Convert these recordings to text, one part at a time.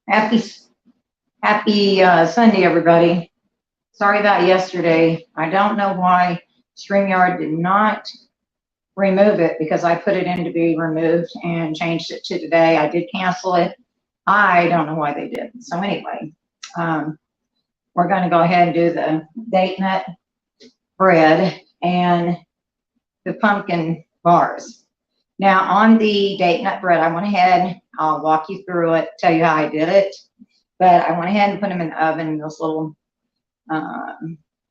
Happy, happy Sunday, everybody. Sorry about yesterday. I don't know why StreamYard did not remove it because I put it in to be removed and changed it to today. I did cancel it. I don't know why they did. So anyway, we're going to go ahead and do the date nut bread and the pumpkin bars. Now on the date nut bread, I went ahead, I'll walk you through it, tell you how I did it, but I went ahead and put them in the oven in those little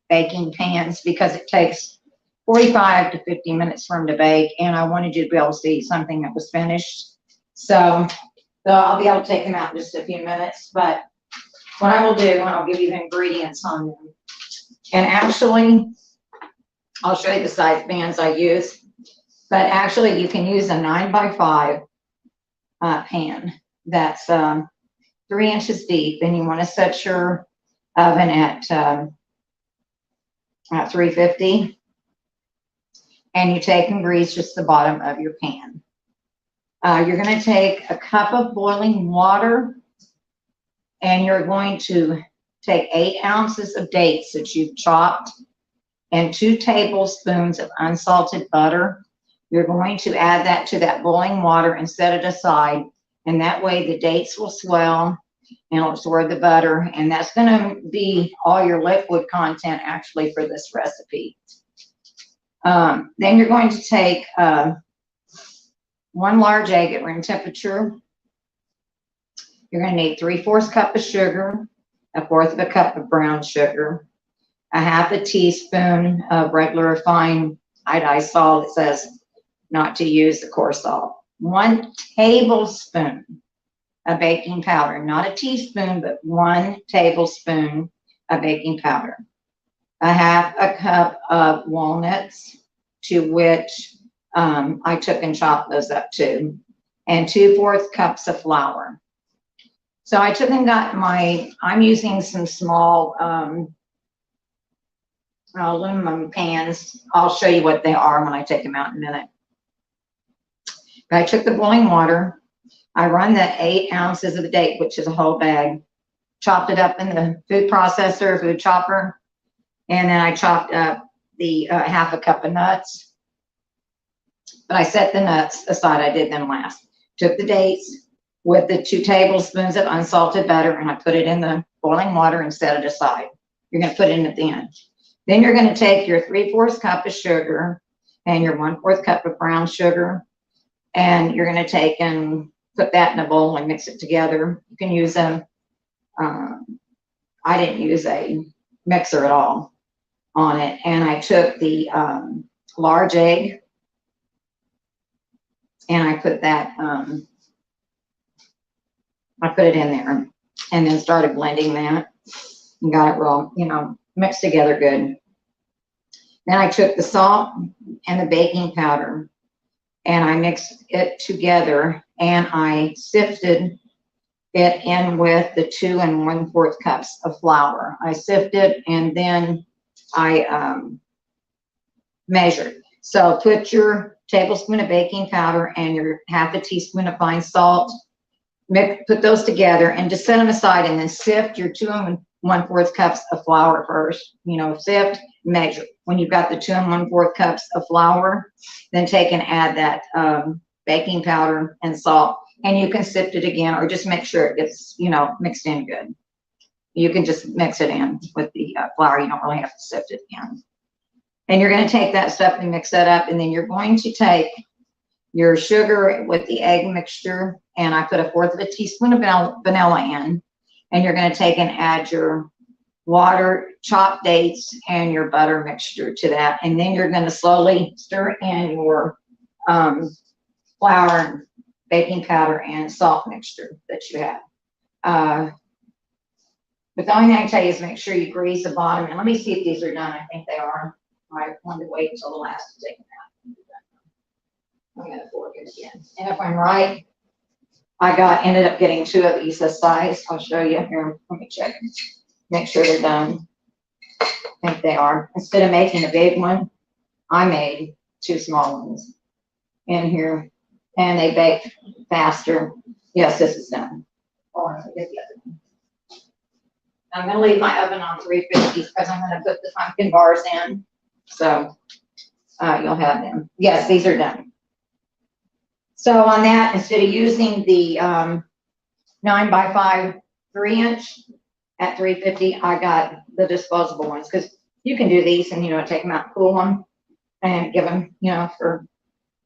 baking pans because it takes 45 to 50 minutes for them to bake, and I wanted you to be able to see something that was finished. So I'll be able to take them out in just a few minutes, but what I will do, I'll give you the ingredients on them. And actually, I'll show you the size pans I use, but actually you can use a 9x5 pan that's 3 inches deep, and you want to set your oven at 350, and you take and grease just the bottom of your pan. You're going to take a cup of boiling water, and you're going to take 8 ounces of dates that you've chopped and 2 tablespoons of unsalted butter. You're going to add that to that boiling water and set it aside, and that way the dates will swell and it'll absorb the butter, and that's going to be all your liquid content actually for this recipe. Then you're going to take 1 large egg at room temperature. You're going to need 3/4 cup of sugar, 1/4 cup of brown sugar, 1/2 teaspoon of regular refined iodized salt. It says not to use the coarse salt. 1 tablespoon of baking powder, not a teaspoon, but 1 tablespoon of baking powder. 1/2 cup of walnuts, to which I took and chopped those up too, and 2/4 cups of flour. So I took and got I'm using some small aluminum pans. I'll show you what they are when I take them out in a minute. But I took the boiling water, I run the 8 ounces of the date, which is a whole bag, chopped it up in the food processor, food chopper, and then I chopped up the 1/2 cup of nuts. But I set the nuts aside, I did them last. Took the dates with the 2 tablespoons of unsalted butter, and I put it in the boiling water and set it aside. You're going to put it in at the end. Then you're going to take your 3/4 cup of sugar and your 1/4 cup of brown sugar, and you're going to take and put that in a bowl and mix it together. You can use I didn't use a mixer at all on it, and I took the large egg, and I put that I put it in there, and then started blending that and got it real, mixed together good. Then I took the salt and the baking powder, and I mixed it together, and I sifted it in with the 2 1/4 cups of flour. I sifted, and then I measured. So put your tablespoon of baking powder and your 1/2 teaspoon of fine salt, put those together and just set them aside, and then sift your 2 1/4 cups of flour first. Sift, measure. When you've got the 2 1/4 cups of flour, then take and add that baking powder and salt, and you can sift it again, or just make sure it gets, mixed in good. You can just mix it in with the flour. You don't really have to sift it again. And you're going to take that stuff and mix that up, and then you're going to take your sugar with the egg mixture, and I put 1/4 teaspoon of vanilla in, and you're going to take and add your water, chopped dates, and your butter mixture to that, and then you're going to slowly stir in your flour, baking powder, and salt mixture that you have. But the only thing I can tell you is make sure you grease the bottom, and let me see if these are done. I think they are. I wanted to wait until the last to take them out. I'm going to fork it again. And if I'm right, ended up getting 2 of these this size. I'll show you here. Let me check. Make sure they're done. I think they are. Instead of making a big one, I made 2 small ones. in here, and they bake faster. Yes, this is done. Hold on, let me get the other one. I'm gonna leave my oven on 350 because I'm gonna put the pumpkin bars in. So you'll have them. Yes, these are done. So on that, instead of using the 9x5 3-inch at 350, I got the disposable ones because you can do these and, you know, take them out and cool them and give them, you know, for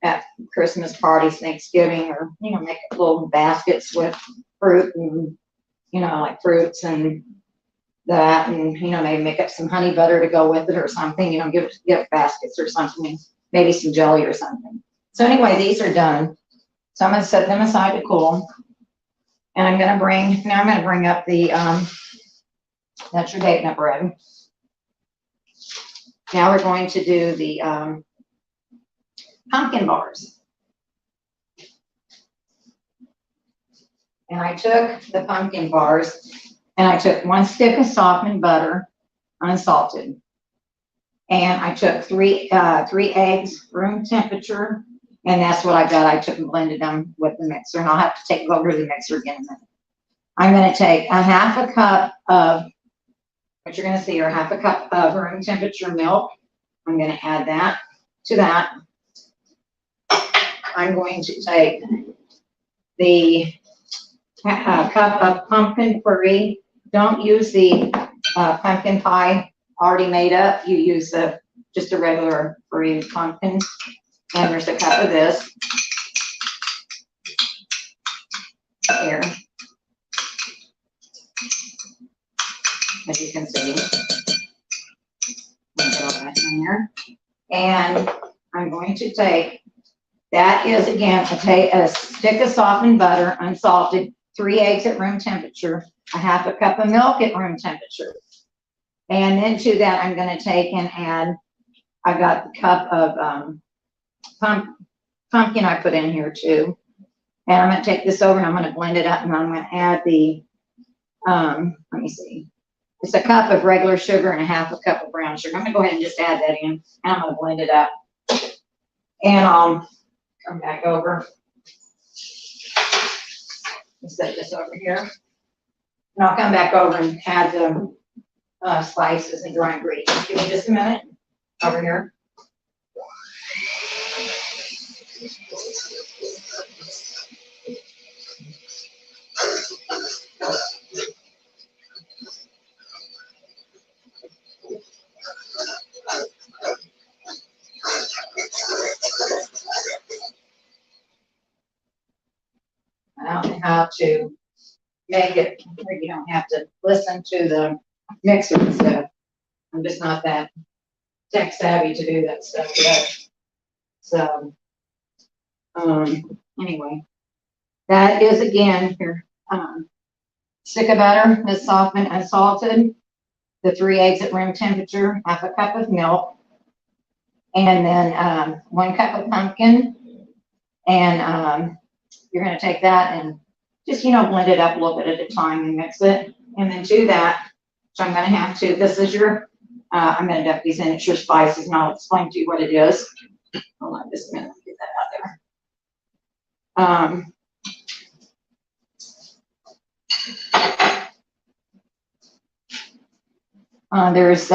at Christmas parties, Thanksgiving, or, you know, make little baskets with fruit and, you know, like fruits and that, and, you know, maybe make up some honey butter to go with it or something, you know, give baskets or something, maybe some jelly or something. So anyway, these are done. So I'm going to set them aside to cool. And I'm going to bring up the, that's your date nut bread. Now we're going to do the pumpkin bars. And I took the pumpkin bars and I took 1 stick of softened butter, unsalted. And I took three eggs, room temperature, and that's what I got. I took and blended them with the mixer, and I'll have to go over to the mixer again in a minute. I'm going to take a half a cup of, what you're going to see are half a cup of room temperature milk. I'm going to add that to that. I'm going to take the cup of pumpkin puree. Don't use the pumpkin pie already made up. You use just a regular puree pumpkin. And there's a cup of this here, as you can see. In there. And I'm going to take, that is again a stick of softened butter, unsalted, 3 eggs at room temperature, a half a cup of milk at room temperature. And then to that, I'm going to take and add, I got the cup of pumpkin I put in here too. And I'm going to take this over and I'm going to blend it up, and I'm going to add the, let me see. It's a cup of regular sugar and a half a cup of brown sugar. I'm going to go ahead and just add that in, and I'm going to blend it up. And I'll come back over and set this over here. And I'll come back over and add the spices and dry ingredients. Give me just a minute over here. I don't know how to make it where you don't have to listen to the mixer and stuff. I'm just not that tech savvy to do that stuff yet. So, anyway, that is again your stick of butter is softened, unsalted, the 3 eggs at room temperature, half a cup of milk, and then 1 cup of pumpkin, and you're going to take that and just, you know, blend it up a little bit at a time and mix it. And then to that, so I'm going to have to, this is your, I'm going to dump these in, it's your spices, and I'll explain to you what it is. Hold on just a minute, get that out there. There's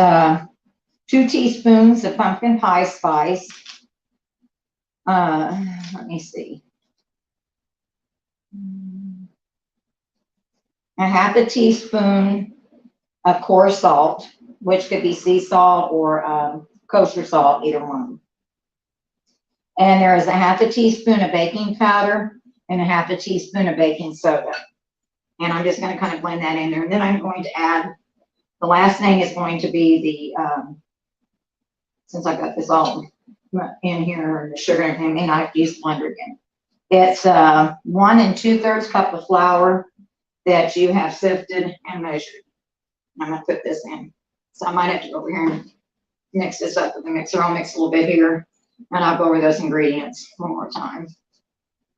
2 teaspoons of pumpkin pie spice. Let me see. A half a teaspoon of coarse salt, which could be sea salt or kosher salt, either one. And there is a half a teaspoon of baking powder and a half a teaspoon of baking soda. And I'm just going to kind of blend that in there. And then I'm going to add, the last thing is going to be the, since I got this all in here, the sugar and everything, I may not have to use the blender again. It's 1 2/3 cup of flour that you have sifted and measured. I'm going to put this in. So I might have to go over here and mix this up with the mixer. I'll mix a little bit here, and I'll go over those ingredients one more time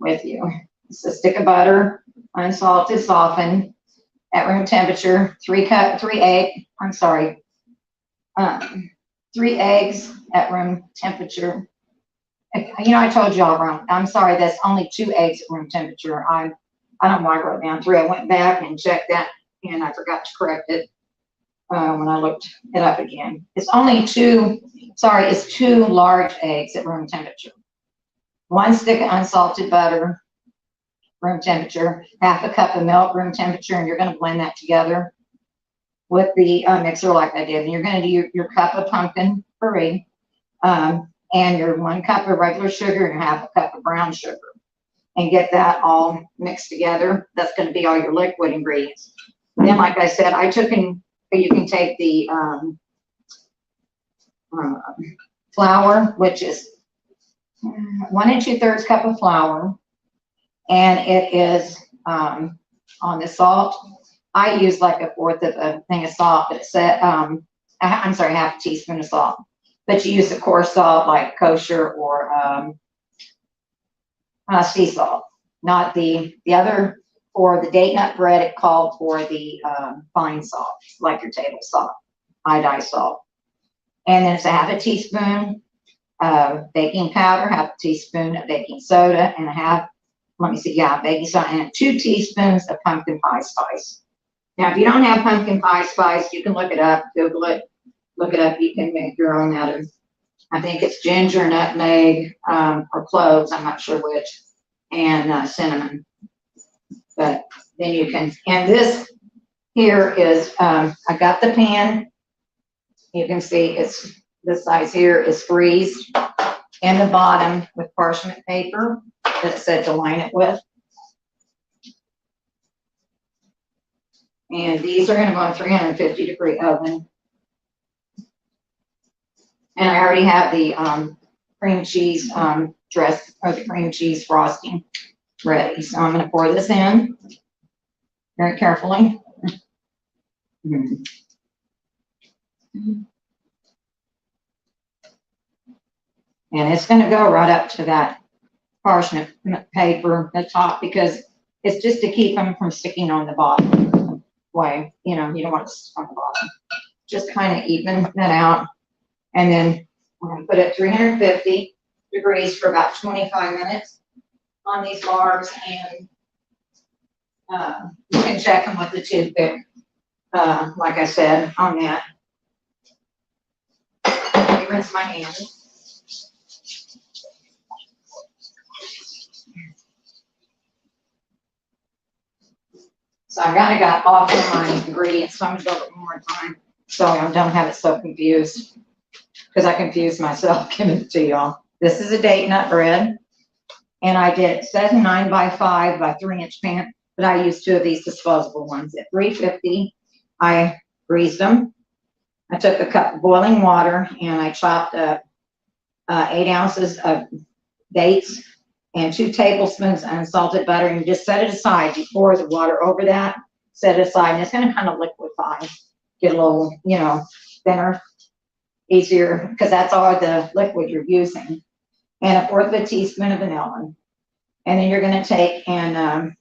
with you. It's a stick of butter, unsalted, softened, at room temperature, 3 eggs at room temperature, You know, I told y'all, I'm sorry, that's only 2 eggs at room temperature. I don't know why I wrote down 3. I went back and checked that, and I forgot to correct it when I looked it up again. It's only 2, sorry, it's 2 large eggs at room temperature. 1 stick of unsalted butter, room temperature, half a cup of milk, room temperature, and you're going to blend that together with the mixer like I did. And you're going to do your cup of pumpkin puree, and your 1 cup of regular sugar and half a cup of brown sugar, and get that all mixed together. That's going to be all your liquid ingredients. Then, like I said, you can take the flour, which is 1 2/3 cup of flour, and it is on the salt. I use like 1/4 of a thing of salt, but it said, I'm sorry, half a teaspoon of salt. But you use the coarse salt like kosher or sea salt, not the other. For the date nut bread, it called for the fine salt, like your table salt, iodized salt. And then it's a half a teaspoon of baking powder, half a teaspoon of baking soda, and baking soda, and 2 teaspoons of pumpkin pie spice. Now, if you don't have pumpkin pie spice, you can look it up, Google it, look it up. You can make your own out of, I think it's ginger, nutmeg, or cloves, I'm not sure which, and cinnamon. But then you can, and this here is, I got the pan. You can see it's, this size here is freezed in the bottom with parchment paper that it said to line it with. And these are going to go in a 350-degree oven. And I already have the cream cheese dress, or the cream cheese frosting ready. So I'm going to pour this in very carefully. And it's going to go right up to that parchment paper at the top, because it's just to keep them from sticking on the bottom. Way, you know, you don't want to stick on the bottom. Just kind of even that out. And then we're going to put it at 350 degrees for about 25 minutes on these bars, and you can check them with the toothpick, like I said, on that. Let me rinse my hands. So I kind of got off of my ingredients, so I'm going to go over it one more time so I don't have it so confused, because I confused myself giving it to y'all. This is a date nut bread, and I did, it says 9 by 5 by 3-inch pan, but I used 2 of these disposable ones. At 350, I greased them. I took a cup of boiling water, and I chopped up 8 ounces of dates and 2 tablespoons of unsalted butter, and you just set it aside. You pour the water over that, set it aside, and it's going to kind of liquefy, get a little, you know, thinner, easier, because that's all the liquid you're using. And 1/4 of a teaspoon of vanilla. And then you're going to take and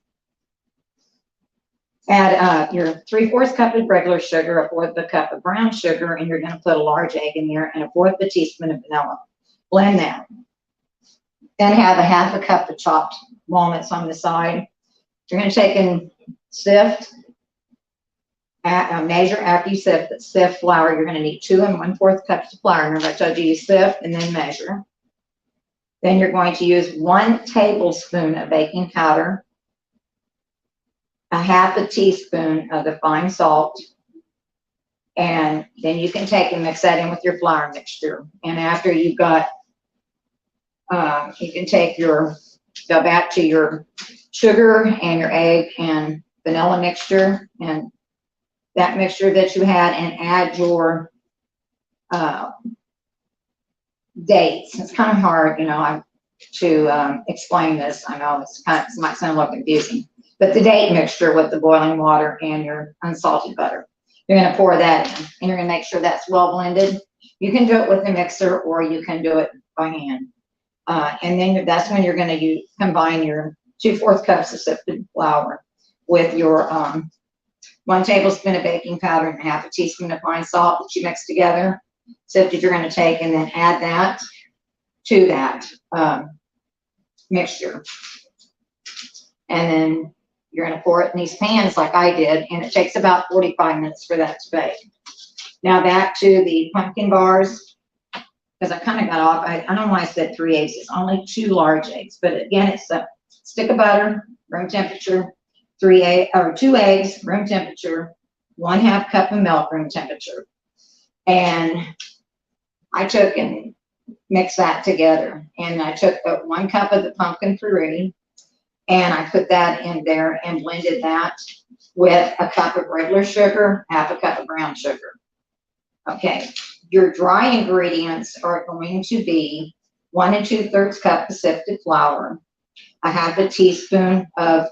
add your 3/4 cup of regular sugar, 1/4 of a cup of brown sugar, and you're going to put a large egg in there, and 1/4 of a teaspoon of vanilla. Blend that. Then have a half a cup of chopped walnuts on the side. You're going to take and sift, measure after you sift flour. You're going to need 2 1/4 cups of flour. Remember I told you sift and then measure. Then you're going to use 1 tablespoon of baking powder, a half a teaspoon of the fine salt, and then you can take and mix that in with your flour mixture. And after you've got, you can go back to your sugar and your egg and vanilla mixture and that mixture that you had, and add your dates. It's kind of hard, you know, to explain this. I know it might sound a little confusing, but the date mixture with the boiling water and your unsalted butter, you're going to pour that in, and you're going to make sure that's well blended. You can do it with a mixer, or you can do it by hand. And then that's when you're going to combine your 2/4 cups of sifted flour with your 1 tablespoon of baking powder and half a teaspoon of fine salt that you mix together. Sifted, you're going to take and then add that to that mixture. And then you're going to pour it in these pans like I did, and it takes about 45 minutes for that to bake. Now back to the pumpkin bars, because I kind of got off. I don't know why I said 3 eggs. It's only 2 large eggs, but again, it's a stick of butter, room temperature, 2 eggs, room temperature, 1/2 cup of milk, room temperature. And I took and mixed that together. And I took 1 cup of the pumpkin puree, and I put that in there and blended that with a cup of regular sugar, 1/2 cup of brown sugar. Okay, your dry ingredients are going to be 1 2/3 cup of sifted flour, 1/2 teaspoon of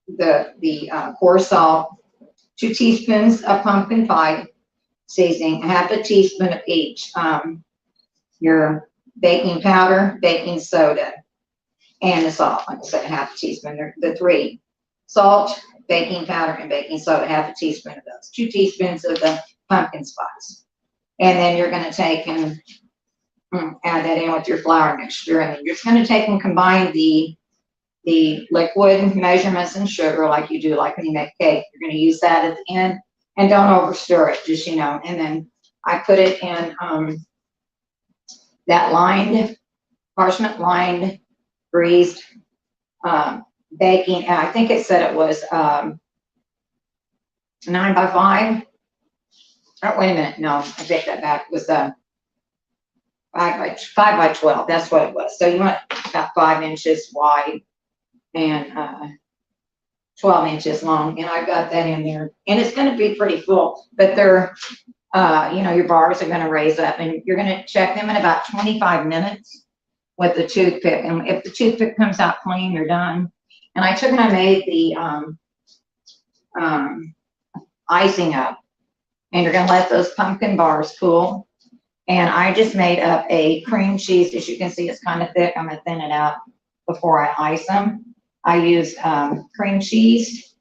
the coarse salt, 2 teaspoons of pumpkin pie seasoning, 1/2 teaspoon of each, your baking powder, baking soda, and the salt. Like I said, 1/2 teaspoon. They're the 3: salt, baking powder, and baking soda. 1/2 teaspoon of those. 2 teaspoons of the pumpkin spice, and then you're going to take and add that in with your flour mixture, and then you're just going to take and combine the liquid measurements and sugar like you do like when you make cake. You're going to use that at the end, and don't over stir it, just, and then I put it in that parchment lined greased baking, and I think it said it was 9 by 5. Oh, wait a minute, no, I take that back. It was 5 by 12. That's what it was. So you want about 5 inches wide and 12 inches long, and I've got that in there, and it's going to be pretty full, but they're your bars are going to raise up, and you're going to check them in about 25 minutes with the toothpick, and if the toothpick comes out clean, you're done. And I took and I made the icing up, and you're going to let those pumpkin bars cool. And I just made up a cream cheese. As you can see, it's kind of thick. I'm going to thin it out before I ice them. I used cream cheese,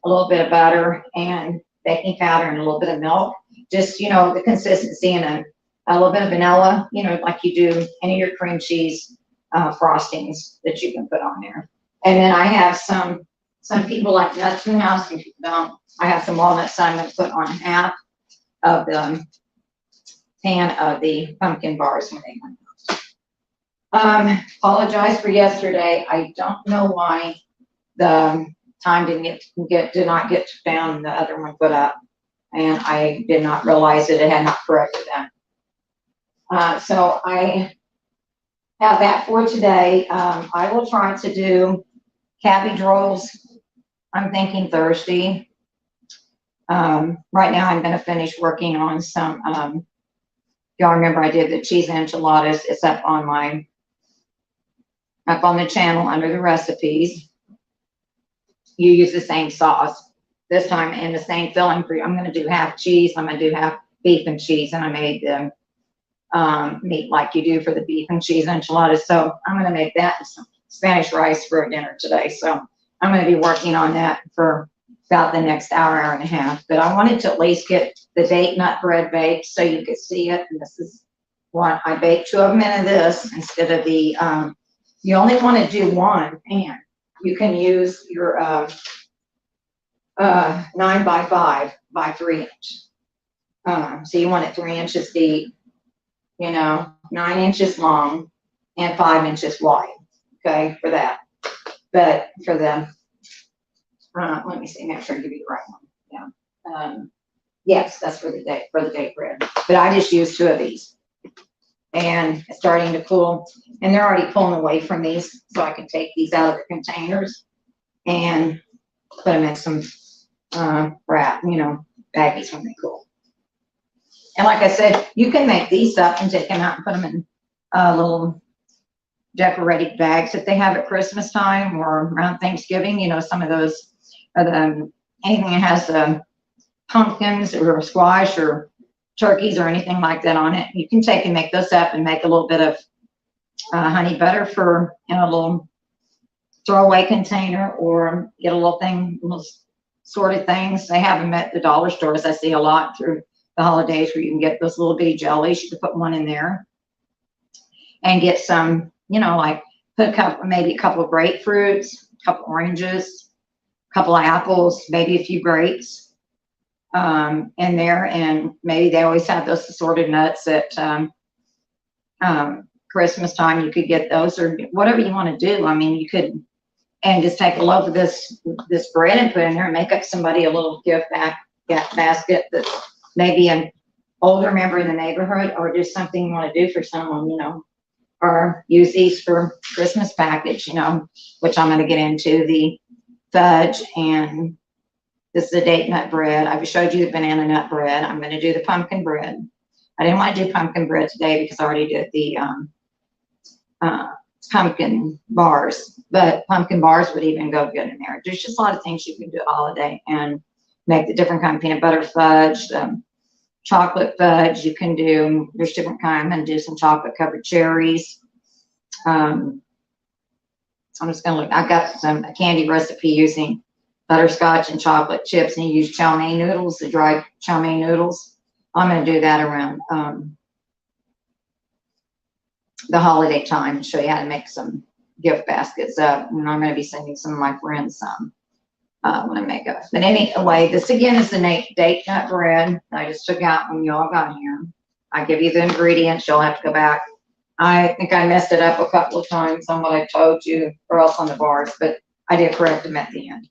a little bit of butter, and baking powder, and a little bit of milk. Just, the consistency, and a little bit of vanilla, like you do any of your cream cheese frostings that you can put on there. And then I have some people like nuts in the house, some people don't. I have some walnuts I'm going to put on 1/2 of the pan of the pumpkin bars when they come out. Apologize for yesterday. I don't know why the time did not get down and the other one put up, and I did not realize that it had not corrected that. So I have that for today. I will try to do cabbage rolls. I'm thinking Thursday. Right now I'm going to finish working on some, y'all remember I did the cheese enchiladas. It's up on the channel under the recipes. You use the same sauce this time and the same filling for you. I'm going to do half cheese. I'm going to do half beef and cheese, and I made the meat like you do for the beef and cheese enchiladas. So I'm going to make that and some Spanish rice for dinner today. So I'm going to be working on that for about the next hour, hour and a half. But I wanted to at least get the date nut bread baked so you could see it. And this is what I baked 2 of them into this instead of the, you only want to do one pan. You can use your 9 by 5 by 3 inch. So you want it 3 inches deep, 9 inches long, and 5 inches wide. Okay, for that. But for the, let me see, make sure I give you the right one. Yeah. Yes, that's for the date bread. But I just used 2 of these. And it's starting to cool. And they're already pulling away from these, so I can take these out of the containers and put them in some wrap, baggies when they cool. And like I said, you can make these up and take them out and put them in little decorated bags that they have at Christmas time or around Thanksgiving. Some of those are anything that has pumpkins or squash or turkeys or anything like that on it. You can take and make those up and make a little bit of honey butter for in a little throwaway container, or get a little sorted things. They have them at the dollar stores. I see a lot through the holidays where you can get those little bitty jellies. You can put one in there and get some, you know, like put a couple, maybe a couple of grapefruits, a couple oranges, a couple of apples, maybe a few grapes in there. And maybe they always have those assorted nuts at Christmas time. You could get those or whatever you want to do. I mean, you could, and just take a loaf of this bread and put it in there and make up somebody a little gift basket that's maybe an older member in the neighborhood, or just something you want to do for someone, you know, or use these for Christmas package, you know, which I'm going to get into the fudge, and this is the date nut bread. I've showed you the banana nut bread. I'm going to do the pumpkin bread. I didn't want to do pumpkin bread today because I already did the pumpkin bars, but pumpkin bars would even go good in there. There's just a lot of things you can do at holiday and make the different kind of peanut butter fudge, chocolate fudge. You can do, there's different kinds. I'm going to do some chocolate covered cherries. I'm just going to look, I've got a candy recipe using butterscotch and chocolate chips, and you use chow mein noodles, the dried chow mein noodles. I'm going to do that around the holiday time and show you how to make some gift baskets up. And I'm going to be sending some of my friends some when I make it. But anyway, this again is the date nut bread I just took out when you all got here. I give you the ingredients. You'll have to go back. I think I messed it up a couple of times on what I told you, or else on the bars, but I did correct them at the end.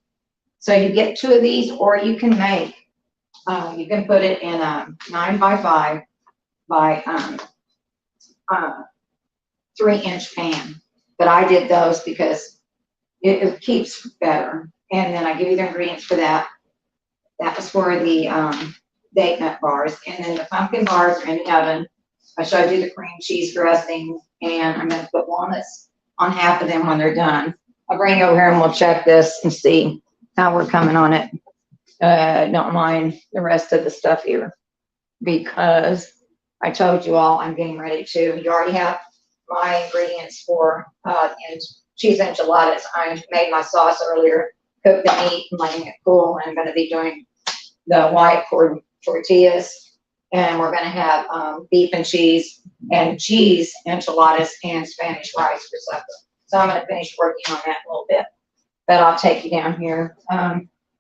So you get 2 of these, or you can make, you can put it in a 9x5 by 3-inch pan. But I did those because it keeps better. And then I give you the ingredients for that. That was for the date nut bars. And then the pumpkin bars are in the oven. I showed you the cream cheese dressing, and I'm going to put walnuts on half of them when they're done. I'll bring you over here and we'll check this and see how we're coming on it. Don't mind the rest of the stuff here, because I told you all I'm getting ready to. You already have my ingredients for cheese enchiladas. I made my sauce earlier, cooked the meat and letting it cool. And I'm going to be doing the white cord tortillas, and we're going to have beef and cheese enchiladas and Spanish rice for supper. So I'm going to finish working on that a little bit, but I'll take you down here.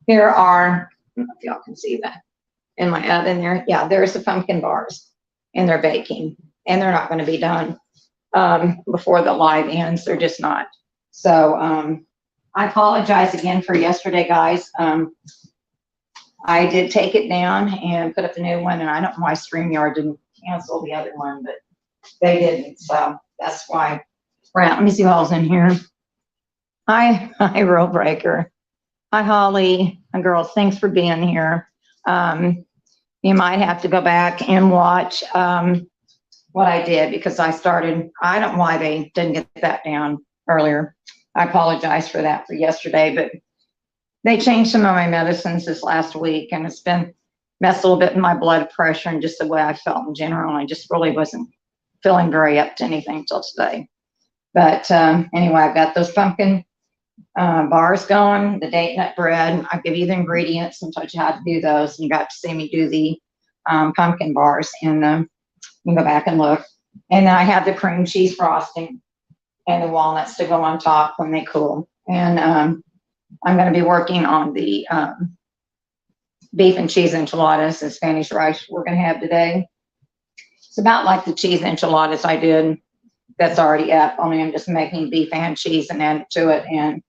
Here are, I don't know if y'all can see that in my oven there. Yeah, there's the pumpkin bars, and they're baking, and they're not going to be done before the live ends. They're just not. So I apologize again for yesterday, guys. I did take it down and put up a new one, and I don't know why StreamYard didn't cancel the other one, but they didn't. So that's why. Right, let me see who all's in here. Hi, Rule Breaker. Hi, Holly. Hi, girls. Thanks for being here. You might have to go back and watch what I did, because I don't know why they didn't get that down earlier. I apologize for that for yesterday, but they changed some of my medicines this last week, and it's been messed a little bit in my blood pressure and just the way I felt in general. And I just really wasn't feeling very up to anything till today. But anyway, I've got those pumpkin bars going, the date nut bread. I give you the ingredients and taught you how to do those. And you got to see me do the pumpkin bars, and you can go back and look. And then I have the cream cheese frosting and the walnuts to go on top when they cool. And I'm going to be working on the beef and cheese enchiladas and Spanish rice we're going to have today. It's about like the cheese enchiladas I did. That's already up. Only I'm just making beef and cheese and add it to it, and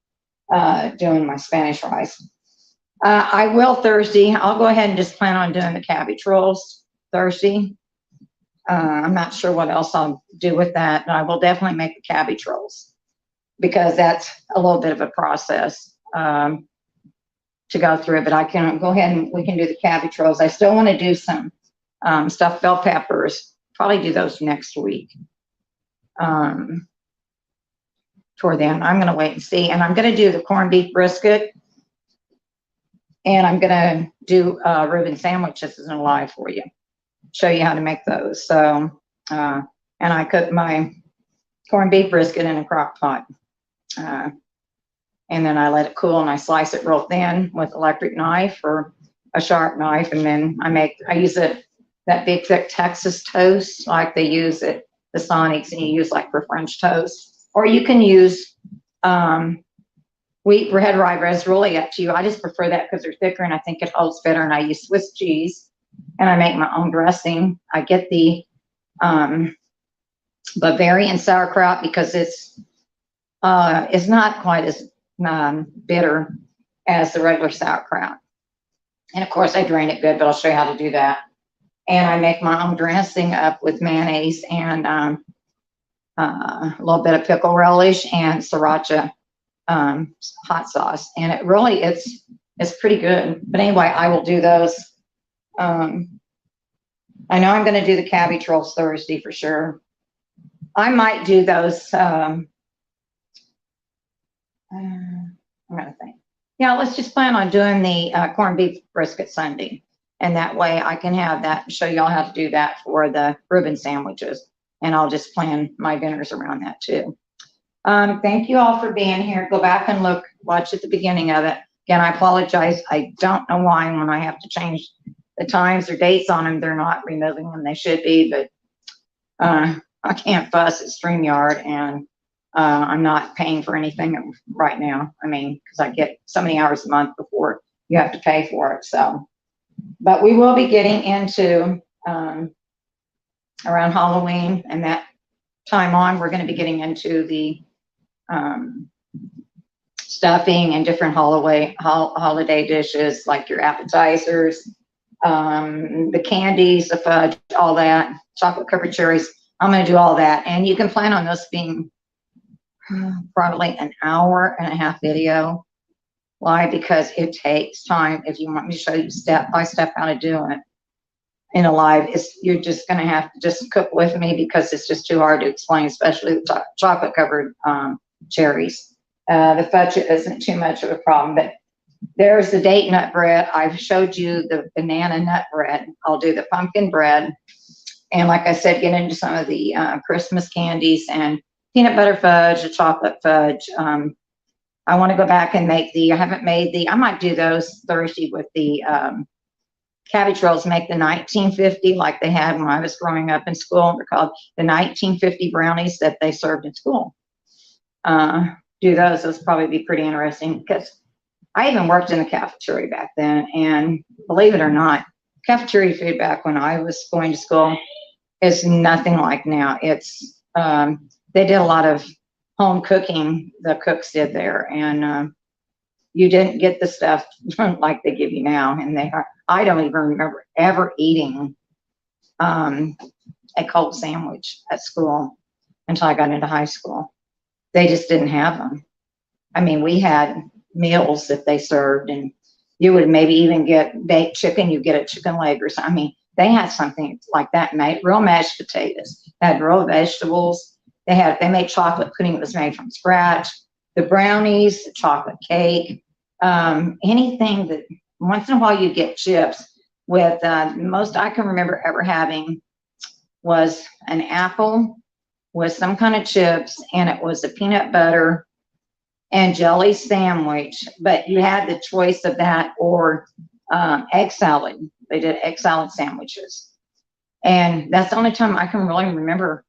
doing my Spanish rice. I will Thursday. I'll go ahead and just plan on doing the cabbage rolls Thursday. I'm not sure what else I'll do with that, but I will definitely make the cabbage rolls, because that's a little bit of a process to go through. But I can go ahead and we can do the cabbage rolls. I still want to do some stuffed bell peppers. Probably do those next week. Toward then, I'm going to wait and see. And I'm going to do the corned beef brisket. And I'm going to do Reuben sandwiches in a live for you. Show you how to make those. So, and I cook my corned beef brisket in a crock pot. And then I let it cool, and I slice it real thin with electric knife or a sharp knife. And then I use that big thick Texas toast like they use at the Sonics and you use like for French toast, or you can use wheat bread, rye bread. It's really up to you. I just prefer that because they're thicker and I think it holds better. And I use Swiss cheese and I make my own dressing. I get the Bavarian sauerkraut because it's not quite as bitter as the regular sauerkraut. And of course I drain it good, but I'll show you how to do that. And I make my own dressing up with mayonnaise and a little bit of pickle relish and sriracha hot sauce. And it really, it's pretty good. But anyway, I will do those. I know I'm going to do the cabbage rolls Thursday for sure. I might do those. I'm going to think. Yeah, let's just plan on doing the corned beef brisket Sunday. And that way I can have that and show y'all how to do that for the Reuben sandwiches. And I'll just plan my dinners around that too. Thank you all for being here. Go back and watch at the beginning of it. Again, I apologize. I don't know why when I have to change the times or dates on them, they're not removing them. They should be, but I can't fuss at StreamYard, and I'm not paying for anything right now. I mean, because I get so many hours a month before you have to pay for it. So, but we will be getting into around Halloween and that time on, we're going to be getting into the stuffing and different holiday dishes, like your appetizers, the candies, the fudge, all that, chocolate covered cherries. I'm going to do all that. And you can plan on those being probably an hour and a half video. Why? Because it takes time. If you want me to show you step by step how to do it in a live, you're just going to have to just cook with me because it's just too hard to explain, especially the chocolate covered cherries. The fudge isn't too much of a problem, but there's the date nut bread. I've showed you the banana nut bread. I'll do the pumpkin bread. And like I said, get into some of the Christmas candies and peanut butter fudge, the chocolate fudge. I want to go back and make I haven't made I might do those Thursday with the cabbage rolls, make the 1950 like they had when I was growing up in school. They're called the 1950 brownies that they served in school. Do those. Those probably be pretty interesting because I even worked in the cafeteria back then. And believe it or not, cafeteria food back when I was going to school is nothing like now. It's, they did a lot of home cooking, the cooks did there. And you didn't get the stuff like they give you now. And I don't even remember ever eating a cold sandwich at school until I got into high school. They just didn't have them. I mean, we had meals that they served, and you would maybe even get baked chicken. You get a chicken leg or something. I mean, they had something like that made, real mashed potatoes, they had real vegetables. They made chocolate pudding that was made from scratch. The brownies, the chocolate cake, anything that once in a while you get chips with. Most I can remember ever having was an apple with some kind of chips, and it was a peanut butter and jelly sandwich. But you had the choice of that or egg salad. They did egg salad sandwiches, and that's the only time I can really remember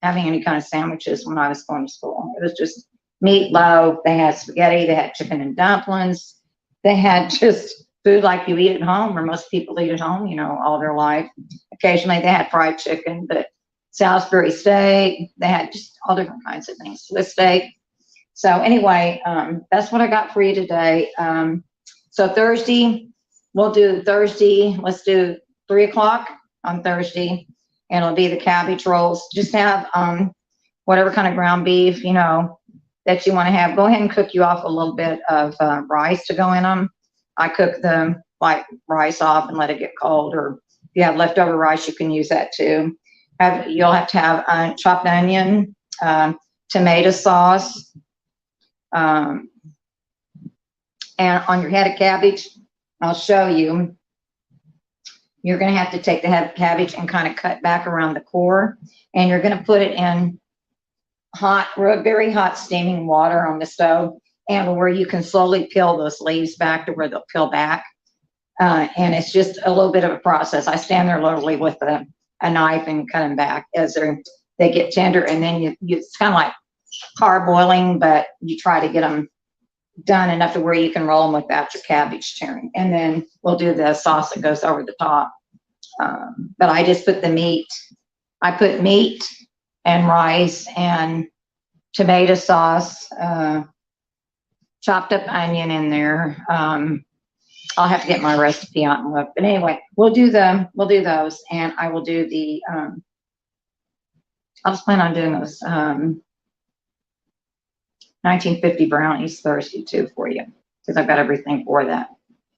having any kind of sandwiches when I was going to school. It was just meatloaf. They had spaghetti. They had chicken and dumplings. They had just food like you eat at home, or most people eat at home, you know, all their life. Occasionally they had fried chicken, but Salisbury steak. They had just all different kinds of things. Swiss steak. So anyway, that's what I got for you today. So Thursday, we'll do Thursday. Let's do 3 o'clock on Thursday, and it'll be the cabbage rolls. Just have whatever kind of ground beef, you know, that you want to have. Go ahead and cook you off a little bit of rice to go in them. I cook the white rice off and let it get cold, or if you have leftover rice, you can use that too. You'll have to have chopped onion, tomato sauce, and on your head of cabbage, I'll show you. You're going to have to take the head of cabbage and kind of cut back around the core, and you're going to put it in hot, very hot steaming water on the stove, and where you can slowly peel those leaves back to where they'll peel back. And it's just a little bit of a process. I stand there literally with a knife and cut them back as they're they get tender, and then it's kind of like parboiling, but you try to get them done enough to where you can roll them without your cabbage tearing. And then we'll do the sauce that goes over the top. But I just put the meat. I put meat and rice and tomato sauce, chopped up onion in there. I'll have to get my recipe out and look. But anyway, we'll do those, and I will do the, I'll just plan on doing those 1950 brownies Thursday too for you, because I've got everything for that.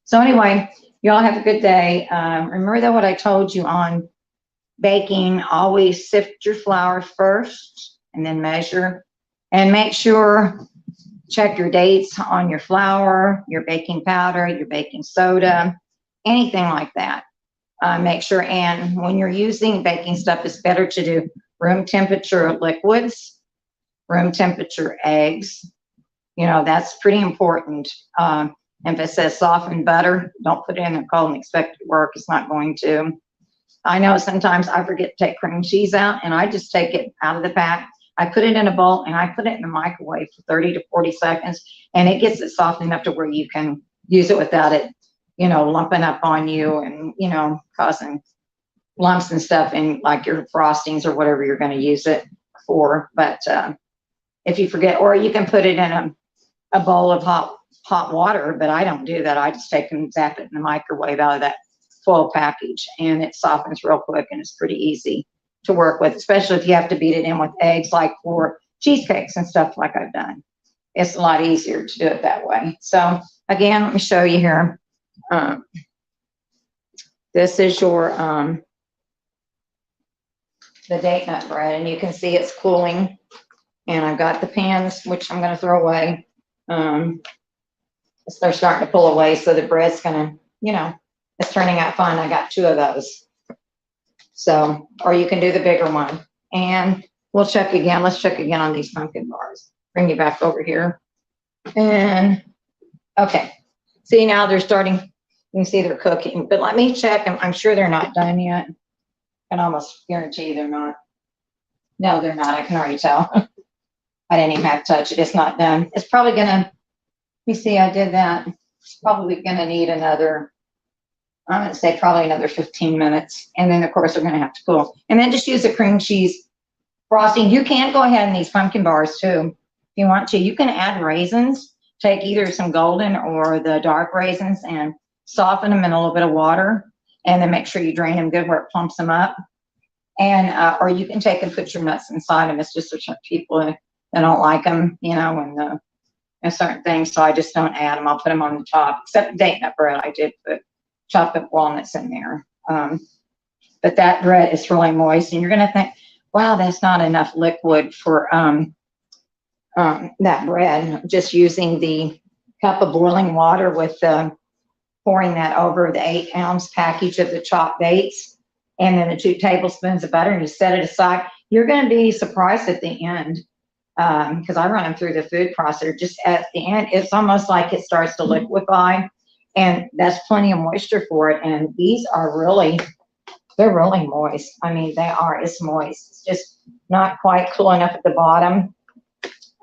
So anyway, y'all have a good day. Remember that what I told you on baking, always sift your flour first and then measure, and make sure, check your dates on your flour, your baking powder, your baking soda, anything like that. Make sure, and when you're using baking stuff, it's better to do room temperature liquids, room temperature eggs. You know, that's pretty important. If it says softened butter, don't put it in the cold and expect it to work. It's not going to. I know sometimes I forget to take cream cheese out, and I just take it out of the pack. I put it in a bowl and I put it in the microwave for 30 to 40 seconds, and it gets it soft enough to where you can use it without it, you know, lumping up on you and, you know, causing lumps and stuff in like your frostings or whatever you're going to use it for. But if you forget, or you can put it in a bowl of hot water, but I don't do that. I just take and zap it in the microwave out of that foil package, and it softens real quick, and it's pretty easy to work with, especially if you have to beat it in with eggs, like for cheesecakes and stuff like I've done. It's a lot easier to do it that way. So again, let me show you here. This is your the date nut bread, and you can see it's cooling, and I've got the pans, which I'm going to throw away. They're starting to pull away, so the bread's going to, you know, it's turning out fine. I got 2 of those. So, or you can do the bigger one. And we'll check again. Let's check again on these pumpkin bars. Bring you back over here. And, okay. See, now they're starting, you can see they're cooking. But let me check, and I'm sure they're not done yet. I can almost guarantee they're not. No, they're not. I can already tell. I didn't even have to touch it. It's not done. It's probably going to, let me see, I did that. It's probably going to need another, I'm going to say probably another 15 minutes. And then, of course, they're going to have to cool. And then just use a cream cheese frosting. You can go ahead in these pumpkin bars, too, if you want to. You can add raisins. Take either some golden or the dark raisins and soften them in a little bit of water. And then make sure you drain them good where it plumps them up. And or you can take and put your nuts inside them. It's just for people that don't like them, you know, and certain things. So I just don't add them. I'll put them on the top. Except date nut bread, I did put chopped up walnuts in there. But that bread is really moist, and you're going to think, wow, that's not enough liquid for that bread. Just using the cup of boiling water with pouring that over the 8-ounce package of the chopped dates, and then the 2 tablespoons of butter, and you set it aside. You're going to be surprised at the end, because I run them through the food processor. Just at the end, it's almost like it starts to liquefy. And that's plenty of moisture for it. And these are really, they're really moist. I mean, they are, it's moist. It's just not quite cool enough at the bottom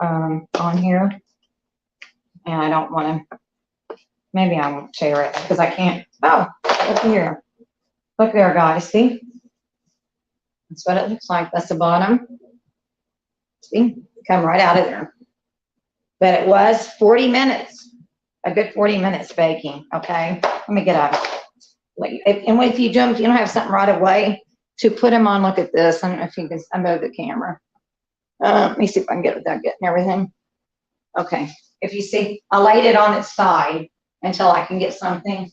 on here. And I don't want to, maybe I won't tear it because I can't. Oh, look here. Look there, guys. See? That's what it looks like. That's the bottom. See? Come right out of there. But it was 40 minutes. A good 40 minutes baking, okay? Let me get out. And if you don't have something right away to put them on, look at this. I don't know if you can, I move the camera. Let me see if I can get it without getting everything. Okay, if you see, I laid it on its side until I can get something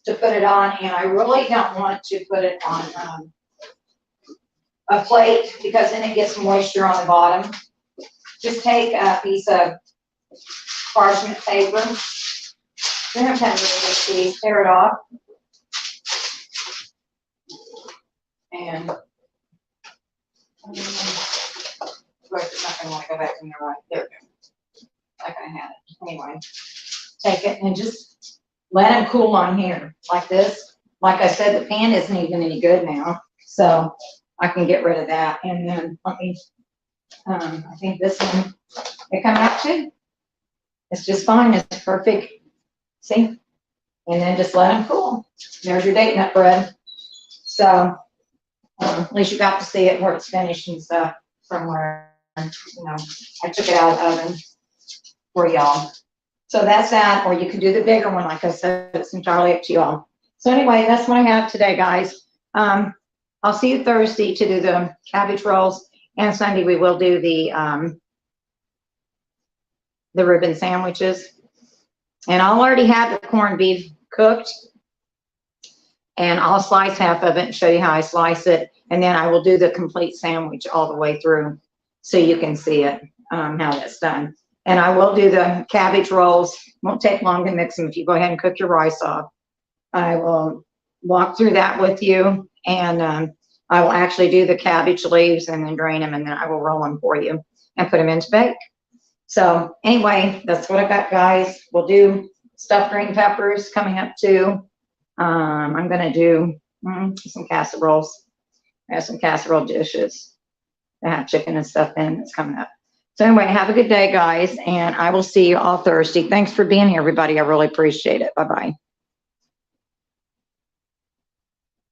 to put it on, and I really don't want to put it on a plate because then it gets moisture on the bottom. Just take a piece of parchment paper. You don't have to have really big piece. Tear it off. And of course, it's not going to want to go back in there right there. Not going to have it. Anyway, take it and just let them cool on here like this. Like I said, the pan isn't even any good now. So I can get rid of that. And then let me, I think this one, it come out too. It's just fine. It's perfect. See? And then just let them cool. There's your date nut bread. So at least you got to see it where it's finished and stuff from where, you know, I took it out of the oven for y'all. So that's that, or you can do the bigger one. Like I said, it's entirely up to y'all. So anyway, that's what I have today, guys. I'll see you Thursday to do the cabbage rolls, and Sunday we will do the ribbon sandwiches. And I'll already have the corned beef cooked, and I'll slice half of it and show you how I slice it, and then I will do the complete sandwich all the way through so you can see it, how that's done. And I will do the cabbage rolls. Won't take long to mix them if you go ahead and cook your rice off. I will walk through that with you, and I will actually do the cabbage leaves and then drain them, and then I will roll them for you and put them into bake. So anyway, that's what I got, guys. We'll do stuffed green peppers coming up too. I'm gonna do some casseroles. I have some casserole dishes that have chicken and stuff in. It's coming up. So anyway, have a good day, guys, and I will see you all Thursday. Thanks for being here, everybody. I really appreciate it. Bye-bye.